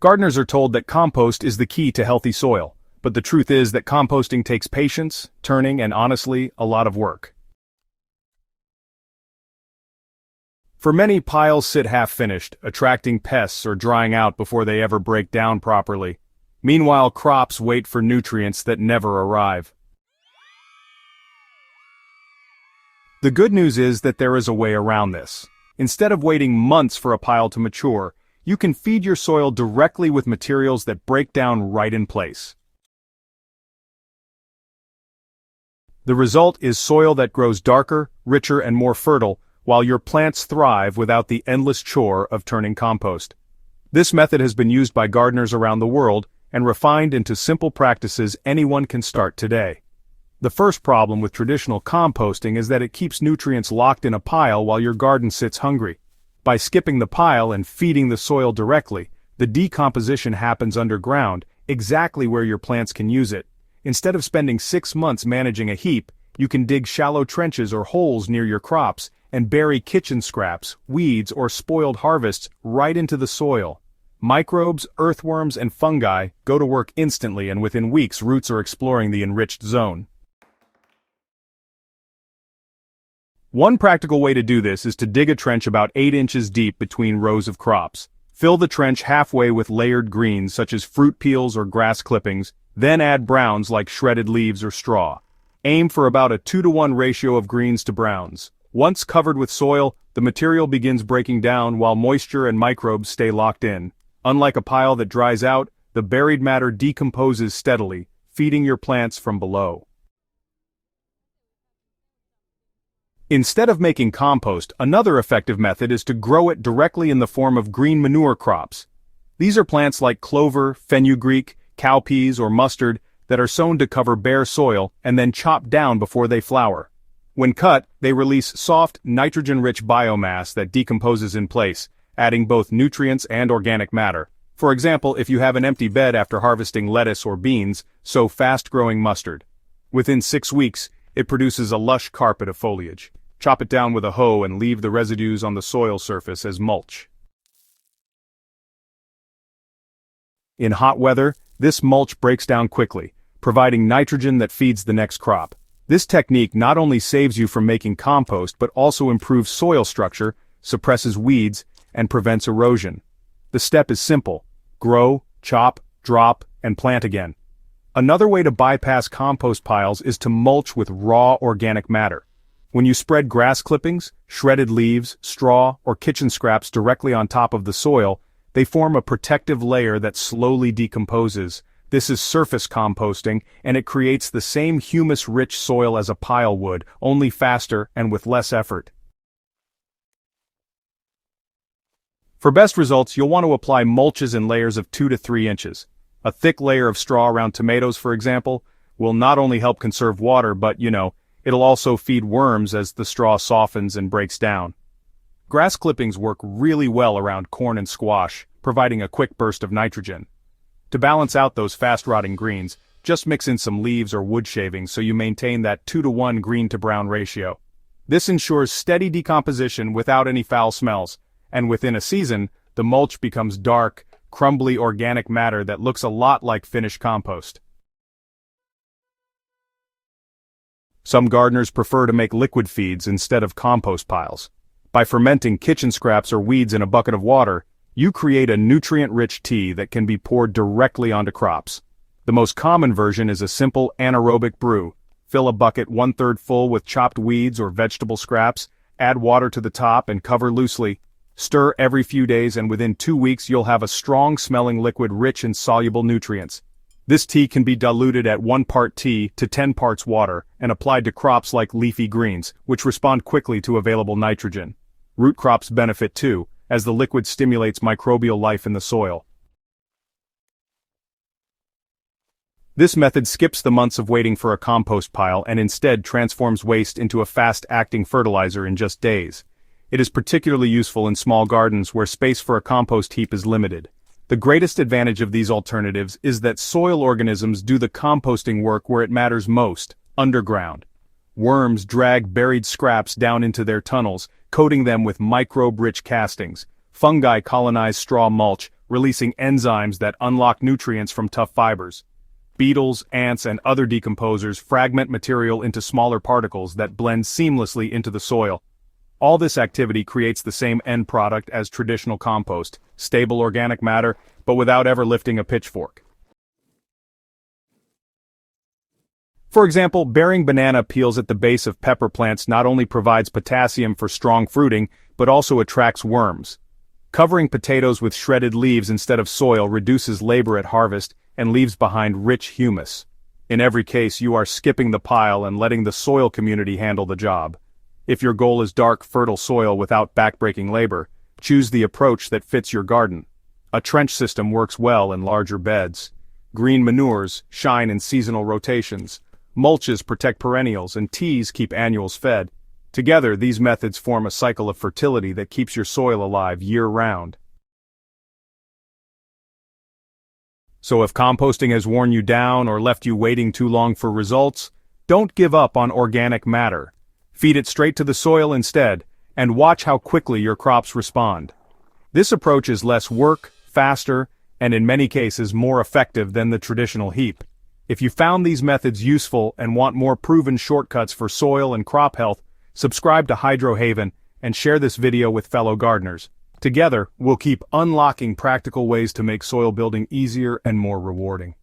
Gardeners are told that compost is the key to healthy soil, but the truth is that composting takes patience, turning, and honestly, a lot of work. For many, piles sit half-finished, attracting pests or drying out before they ever break down properly. Meanwhile, crops wait for nutrients that never arrive. The good news is that there is a way around this. Instead of waiting months for a pile to mature, you can feed your soil directly with materials that break down right in place. The result is soil that grows darker, richer, and more fertile, while your plants thrive without the endless chore of turning compost. This method has been used by gardeners around the world and refined into simple practices anyone can start today. The first problem with traditional composting is that it keeps nutrients locked in a pile while your garden sits hungry. By skipping the pile and feeding the soil directly, the decomposition happens underground, exactly where your plants can use it. Instead of spending 6 months managing a heap, you can dig shallow trenches or holes near your crops and bury kitchen scraps, weeds, or spoiled harvests right into the soil. Microbes, earthworms, and fungi go to work instantly, and within weeks roots are exploring the enriched zone. One practical way to do this is to dig a trench about 8 inches deep between rows of crops. Fill the trench halfway with layered greens such as fruit peels or grass clippings, then add browns like shredded leaves or straw. Aim for about a 2-to-1 ratio of greens to browns. Once covered with soil, the material begins breaking down while moisture and microbes stay locked in. Unlike a pile that dries out, the buried matter decomposes steadily, feeding your plants from below. Instead of making compost, another effective method is to grow it directly in the form of green manure crops. These are plants like clover, fenugreek, cowpeas, or mustard that are sown to cover bare soil and then chopped down before they flower. When cut, they release soft, nitrogen-rich biomass that decomposes in place, adding both nutrients and organic matter. For example, if you have an empty bed after harvesting lettuce or beans, sow fast-growing mustard. Within 6 weeks, it produces a lush carpet of foliage. Chop it down with a hoe and leave the residues on the soil surface as mulch. In hot weather, this mulch breaks down quickly, providing nitrogen that feeds the next crop. This technique not only saves you from making compost but also improves soil structure, suppresses weeds, and prevents erosion. The step is simple: grow, chop, drop, and plant again. Another way to bypass compost piles is to mulch with raw organic matter. When you spread grass clippings, shredded leaves, straw, or kitchen scraps directly on top of the soil, they form a protective layer that slowly decomposes. This is surface composting, and it creates the same humus-rich soil as a pile would, only faster and with less effort. For best results, you'll want to apply mulches in layers of 2 to 3 inches. A thick layer of straw around tomatoes, for example, will not only help conserve water, but, it'll also feed worms as the straw softens and breaks down. Grass clippings work really well around corn and squash, providing a quick burst of nitrogen. To balance out those fast-rotting greens, just mix in some leaves or wood shavings so you maintain that 2-to-1 green-to-brown ratio. This ensures steady decomposition without any foul smells, and within a season, the mulch becomes dark, crumbly organic matter that looks a lot like finished compost. Some gardeners prefer to make liquid feeds instead of compost piles. By fermenting kitchen scraps or weeds in a bucket of water, you create a nutrient-rich tea that can be poured directly onto crops. The most common version is a simple anaerobic brew. Fill a bucket 1/3 full with chopped weeds or vegetable scraps, add water to the top and cover loosely. Stir every few days, and within 2 weeks you'll have a strong-smelling liquid rich in soluble nutrients. This tea can be diluted at 1 part tea to 10 parts water and applied to crops like leafy greens, which respond quickly to available nitrogen. Root crops benefit too, as the liquid stimulates microbial life in the soil. This method skips the months of waiting for a compost pile and instead transforms waste into a fast-acting fertilizer in just days. It is particularly useful in small gardens where space for a compost heap is limited. The greatest advantage of these alternatives is that soil organisms do the composting work where it matters most, underground. Worms drag buried scraps down into their tunnels, coating them with microbe-rich castings. Fungi colonize straw mulch, releasing enzymes that unlock nutrients from tough fibers. Beetles, ants, and other decomposers fragment material into smaller particles that blend seamlessly into the soil. All this activity creates the same end product as traditional compost, stable organic matter, but without ever lifting a pitchfork. For example, bearing banana peels at the base of pepper plants not only provides potassium for strong fruiting, but also attracts worms. Covering potatoes with shredded leaves instead of soil reduces labor at harvest and leaves behind rich humus. In every case, you are skipping the pile and letting the soil community handle the job. If your goal is dark, fertile soil without backbreaking labor, choose the approach that fits your garden. A trench system works well in larger beds. Green manures shine in seasonal rotations. Mulches protect perennials, and teas keep annuals fed. Together, these methods form a cycle of fertility that keeps your soil alive year-round. So if composting has worn you down or left you waiting too long for results, don't give up on organic matter. Feed it straight to the soil instead, and watch how quickly your crops respond. This approach is less work, faster, and in many cases more effective than the traditional heap. If you found these methods useful and want more proven shortcuts for soil and crop health, subscribe to Hydro Haven and share this video with fellow gardeners. Together, we'll keep unlocking practical ways to make soil building easier and more rewarding.